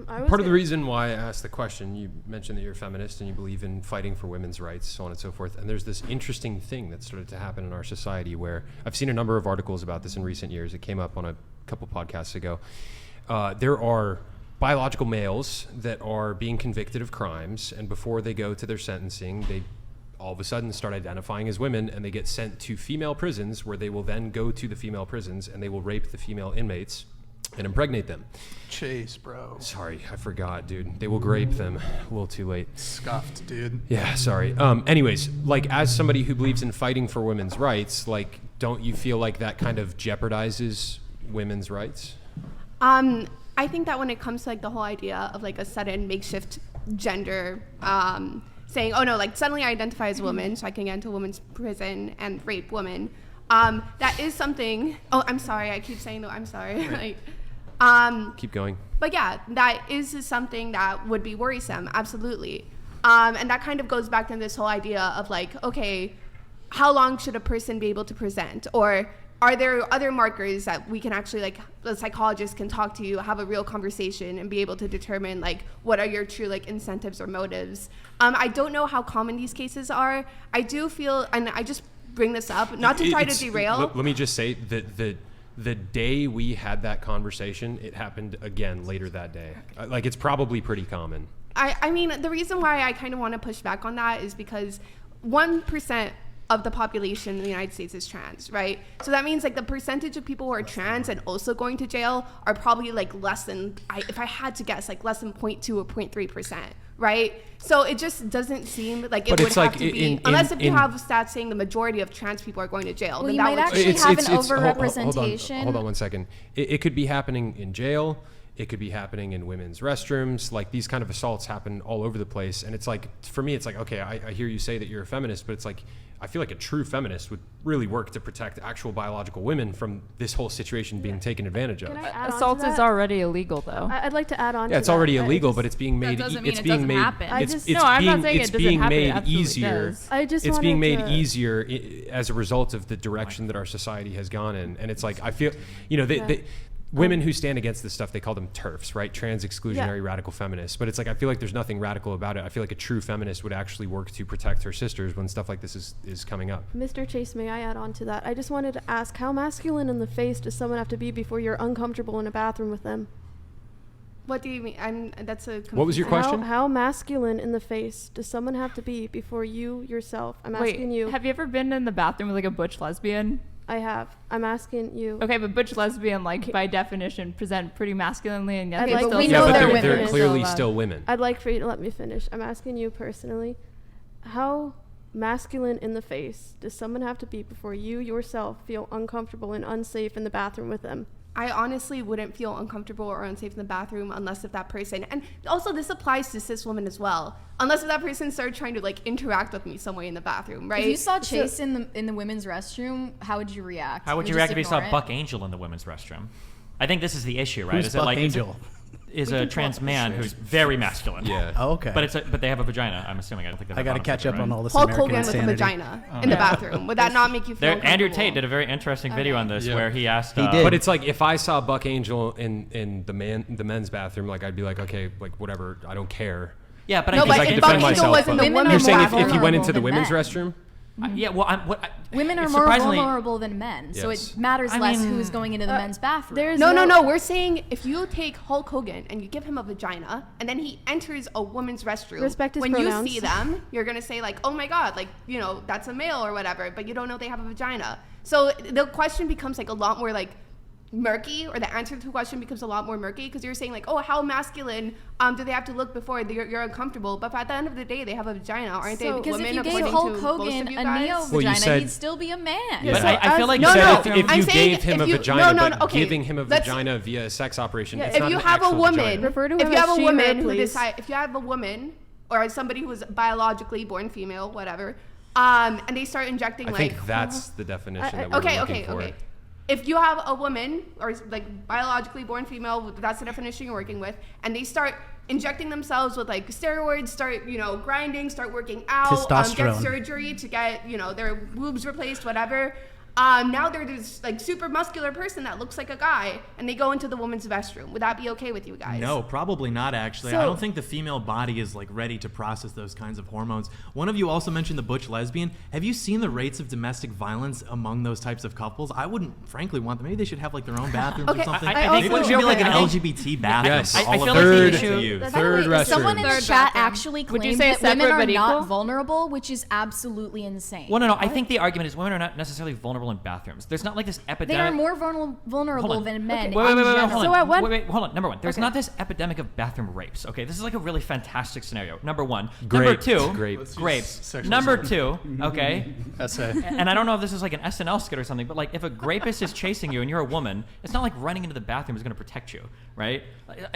Part of the reason why I asked the question, you mentioned that you're a feminist and you believe in fighting for women's rights, so on and so forth. And there's this interesting thing that started to happen in our society where I've seen a number of articles about this in recent years. It came up on a couple podcasts ago. There are biological males that are being convicted of crimes, and before they go to their sentencing, they all of a sudden start identifying as women, and they get sent to female prisons where they will then go to the female prisons and they will rape the female inmates and impregnate them. Chase, bro. Sorry, I forgot, dude. They will grape them. A little too late. Scuffed, dude. Yeah, sorry. Anyways, like, as somebody who believes in fighting for women's rights, like, don't you feel like that kind of jeopardizes women's rights? I think that when it comes to like the whole idea of like a sudden makeshift gender, saying, oh no, like suddenly I identify as a woman, so I can get into a women's prison and rape women. That is something. Oh, I'm sorry. I keep saying though. I'm sorry. Keep going. But yeah, that is something that would be worrisome. Absolutely. And that kind of goes back to this whole idea of like, okay, how long should a person be able to present, or are there other markers that we can actually, like, the psychologist can talk to you, have a real conversation, and be able to determine, like, what are your true, like, incentives or motives? I don't know how common these cases are. I do feel, and I just bring this up, not to try to derail. Let me just say that the day we had that conversation, it happened again later that day. Like, it's probably pretty common. I mean, the reason why I kind of want to push back on that is because 1% of the population in the United States is trans, right? So that means like the percentage of people who are trans and also going to jail are probably like less than, if I had to guess, like less than 0.2 or 0.3%, right? So it just doesn't seem like it would have to be, unless if you have stats saying the majority of trans people are going to jail. Well, then you might actually have an overrepresentation. Hold on 1 second. It could be happening in jail. It could be happening in women's restrooms. Like, these kind of assaults happen all over the place. And it's like, for me, it's like, okay, I hear you say that you're a feminist, but it's like, I feel like a true feminist would really work to protect actual biological women from this whole situation being taken advantage of. Assault is already illegal, though. I'd like to add on to that. Yeah, it's already illegal, but it's being made. It's being made. It's being made easier. It's being made easier as a result of the direction that our society has gone in. And it's like, I feel, women who stand against this stuff, they call them TERFs, right? Trans exclusionary radical feminists. But it's like, I feel like there's nothing radical about it. I feel like a true feminist would actually work to protect her sisters when stuff like this is coming up. Mr. Chase, may I add on to that? I just wanted to ask, how masculine in the face does someone have to be before you're uncomfortable in a bathroom with them? What do you mean? What was your question? How masculine in the face does someone have to be before you yourself? I'm asking you. Have you ever been in the bathroom with like a butch lesbian? I have. I'm asking you. Okay, but butch lesbian, like, by definition, present pretty masculinely, and yet we know they're women. They're clearly still women. I'd like for you to let me finish. I'm asking you personally, how masculine in the face does someone have to be before you yourself feel uncomfortable and unsafe in the bathroom with them? I honestly wouldn't feel uncomfortable or unsafe in the bathroom unless if that person, and also this applies to cis women as well, unless if that person started trying to like interact with me some way in the bathroom, right? If you saw Chase in the women's restroom, how would you react? How would you react if you saw Buck Angel in the women's restroom? I think this is the issue, right? Who's Buck Angel? Is a trans man who's very masculine. Yeah. Oh, okay. But they have a vagina. I'm assuming. I don't think. I got to catch up on all this. Hulk American Hogan with a vagina in the bathroom. Would that not make you feel? Andrew Tate did a very interesting video on this where he asked. He did. But it's like, if I saw Buck Angel in the men's bathroom, like, I'd be like, okay, like, whatever, I don't care. Yeah, but no, I but if Buck Angel was in the women's You're saying bathroom, if he went into the women's restroom? Yeah, well, women are more vulnerable than men, so it matters less who's going into the men's bathroom. No. We're saying if you take Hulk Hogan and you give him a vagina, and then he enters a woman's restroom, respect his when pronouns. you see them, you're gonna say like, oh my god, like, that's a male or whatever, but you don't know they have a vagina. So the question becomes like a lot more like murky, or the answer to the question becomes a lot more murky, because you're saying like, oh, how masculine do they have to look before you're uncomfortable? But at the end of the day, they have a vagina, aren't they? Because women, if you gave Hulk Hogan a neo-vagina, he'd still be a man. Yeah. But I feel like if you gave him a vagina, but giving him a vagina via a sex operation, it's not an actual vagina. If you have a woman who decide, if you have a woman or somebody who is biologically born female, whatever, and they start injecting I think that's the definition that we're looking for. Okay. If you have a woman, or like biologically born female, that's the definition you're working with, and they start injecting themselves with like steroids, start grinding, start working out, get surgery to get their boobs replaced, whatever. Now they're this like super muscular person that looks like a guy, and they go into the women's restroom. Would that be okay with you guys? No, probably not, actually. So- I don't think the female body is like ready to process those kinds of hormones. One of you also mentioned the butch lesbian. Have you seen the rates of domestic violence among those types of couples? I wouldn't frankly want them. Maybe they should have like their own bathrooms Okay, or something. I Maybe think it should be like an I think- LGBT bathroom. Yes. for I all feel of like the them issue- to use. Third restroom. Someone in the Third chat bathroom. actually Would you claimed say that women separate are but not equal? vulnerable, which is absolutely insane. Well, no. I think the argument is women are not necessarily vulnerable in bathrooms. There's not like this They epidemic. are more vulnerable Hold on. than men. Wait, in general. hold So on. at what- Wait, hold on. Number one, there's Okay. not this epidemic of bathroom rapes. Okay, this is like a really fantastic scenario. Number one. Grape. Number two. Grape. Let's use Grapes. sexual Number assault. two. Okay. Essay. And I don't know if this is like an SNL skit or something, but like if a rapist is chasing you and you're a woman, it's not like running into the bathroom is going to protect you, right?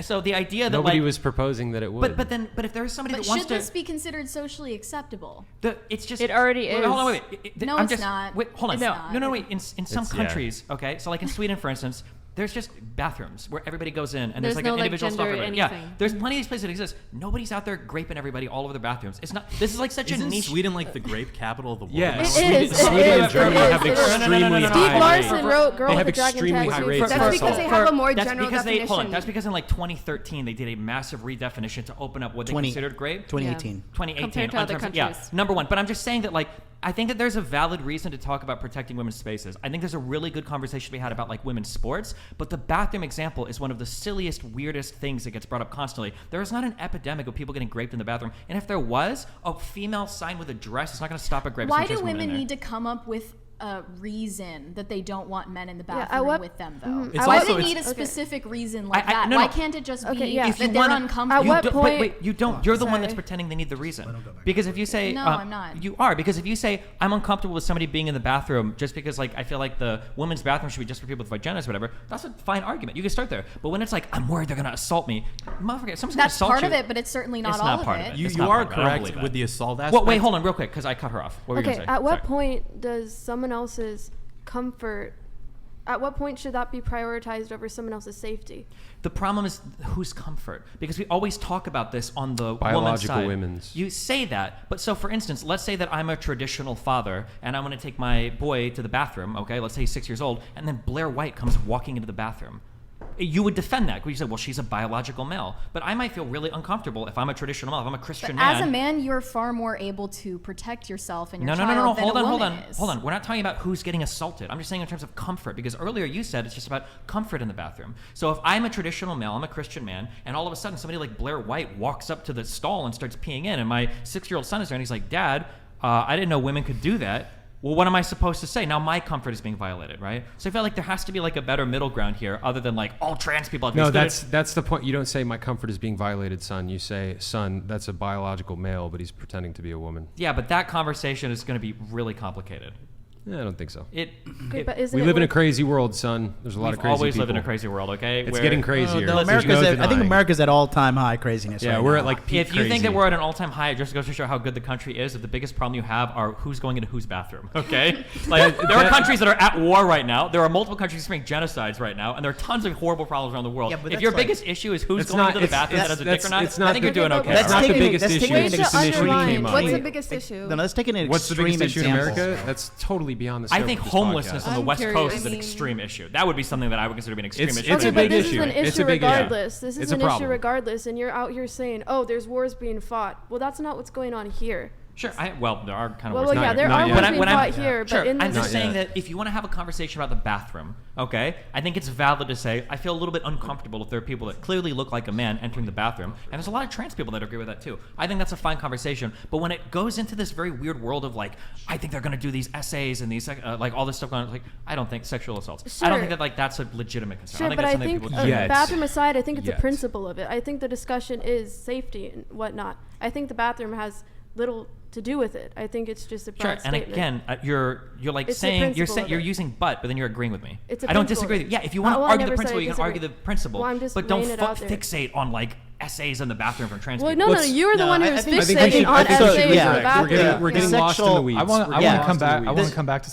So the idea that Nobody like, was proposing that it would. but if there is somebody But that wants should to, this be considered socially acceptable? it's just It already wait, Hold on, is. wait. No, I'm it's just, not. Wait, hold on. It's No, not. no. Wait. In some It's- yeah. countries, okay. So like in Sweden, for instance. There's just bathrooms where everybody goes in, and there's like no, an like, individual stall for gender everybody. Yeah, anything. there's plenty of these places that exist. Nobody's out there graping everybody all over the bathrooms. It's not. This is like such a Isn't niche. Sweden like the grape capital of the world? yeah, It Sweden, is, it Sweden is, and Germany it have is. extremely No, no, no, no, no. Steve high Larson rates. wrote Girl They with have the Dragon extremely high Tattoo. rates. That's of because assault. they have a more That's general because definition. That's because in like 2013 they did a massive redefinition to open up what they considered grape. 2018. 2018 Compared to on other terms of- yeah, countries. number one. But I'm just saying that like I think that there's a valid reason to talk about protecting women's spaces. I think there's a really good conversation to be had about like women's sports, but the bathroom example is one of the silliest, weirdest things that gets brought up constantly. There is not an epidemic of people getting raped in the bathroom, and if there was, a female sign with a dress is not going to stop a rape. Why do women need to come up with a reason that they don't want men in the Yeah, bathroom with them, though? It's Why also- do they need a it's- specific reason like that? no, Why no. can't it just be Okay, yeah. If you that they're wanna- uncomfortable? At what point- Wait, you don't. You're the one that's Sorry. pretending they need the reason. Because if you say, No, I'm not. You are, because if you say I'm uncomfortable with somebody being in the bathroom just because like I feel like the women's bathroom should be just for people with vaginas or whatever, that's a fine argument. You can start there. But when it's like I'm worried they're gonna assault me, motherfucker, someone's gonna That's assault part you. of it, but it's certainly not It's all not of part it. of it. You It's not are part of it. I don't correct believe with that. the assault aspect. Well, wait, hold on, real quick, because I cut her off. What were you Okay, gonna say? at what Sorry. point does someone else's comfort, at what point should that be prioritized over someone else's safety? The problem is whose comfort, because we always talk about this on the woman's Biological side. women's. You say that, but so for instance, let's say that I'm a traditional father and I'm going to take my boy to the bathroom. Okay, let's say he's 6 years old, and then Blair White comes walking into the bathroom. You would defend that because you said, well, she's a biological male. But I might feel really uncomfortable if I'm a traditional male, if I'm a Christian But man. as a man, you're far more able to protect yourself and your No, child than hold a on. woman is. Hold on. We're not talking about who's getting assaulted. I'm just saying in terms of comfort, because earlier you said it's just about comfort in the bathroom. So if I'm a traditional male, I'm a Christian man, and all of a sudden somebody like Blair White walks up to the stall and starts peeing in, and my 6-year-old son is there, and he's like, Dad, I didn't know women could do that. Well, what am I supposed to say? Now my comfort is being violated, right? So I feel like there has to be like a better middle ground here, other than like all trans people have No, these that's the point. You don't say my comfort is being violated, son. You say, son, that's a biological male, but he's pretending to be a woman. Yeah, but that conversation is going to be really complicated. Yeah, I don't think so. Okay, but isn't We it live in a worth- crazy world, son. There's a lot We've of crazy always people. lived in a crazy world, okay? It's Where- getting crazier. No, There's America's no at, I think denying. America's at all-time high craziness. Yeah, right we're now. at like peak If you think that crazy. we're at an all-time high, it just goes to show how good the country is. That the biggest problem you have are who's going into whose bathroom. Okay, like there are countries that are at war right now. There are multiple countries experiencing genocides right now, and there are tons of horrible problems around the world. Yeah, but if that's your like- biggest issue is who's It's going not- into the it's- bathroom that has a that's- dick or not, it's not I think the- you're doing okay. That's not the taking it- biggest that's issue. taking It's it just an issue we underline. came up. What's the Wait, biggest issue? No, let's take an What's the extreme biggest issue in example. America? That's totally beyond the I scope think of this homelessness podcast. on the I'm West curious. Coast is I an mean- extreme issue. That would be something that I would consider to be an extreme It's- issue. it's a but big this issue. is an It's issue a big issue. regardless. This It's is a an issue problem. regardless, and you're out here saying, "Oh, there's wars being fought." Well, that's not what's going on here. Sure. Well, there are kind of Well, worse. yeah, Not there yet. are Not wars yet. being When I'm- fought here, Sure, but in I'm this, just saying yet. that if you want to have a conversation about the bathroom, okay, I think it's valid to say I feel a little bit uncomfortable if there are people that clearly look like a man entering the bathroom, and there's a lot of trans people that agree with that too. I think that's a fine conversation, but when it goes into this very weird world of like, I think they're going to do these essays and these like all this stuff going on, like I don't think sexual assaults. I don't Sure. think that like that's a legitimate concern. sure, I think but that's I something think people do. Yet. bathroom aside, I think it's Yet. a principle of it. I think the discussion is safety and whatnot. I think the bathroom has little to do with it. I think it's just a broad Sure, and statement. again, you're like It's the saying principle of you're it. using but then you're agreeing with me. It's a I don't principle disagree. of With you. it. Yeah, if you want to Well, I argue the never said I principle, you can argue the disagree. principle. Well, I'm just but don't laying it out there. fixate on like essays in the bathroom from trans Well, people. no, What's- you were the No, one who I was think- I think we fixating should- on I think essays so, in the yeah. bathroom. We're getting lost in the Sexual- weeds. I want We're to getting come lost in back. the I want weeds. to come back to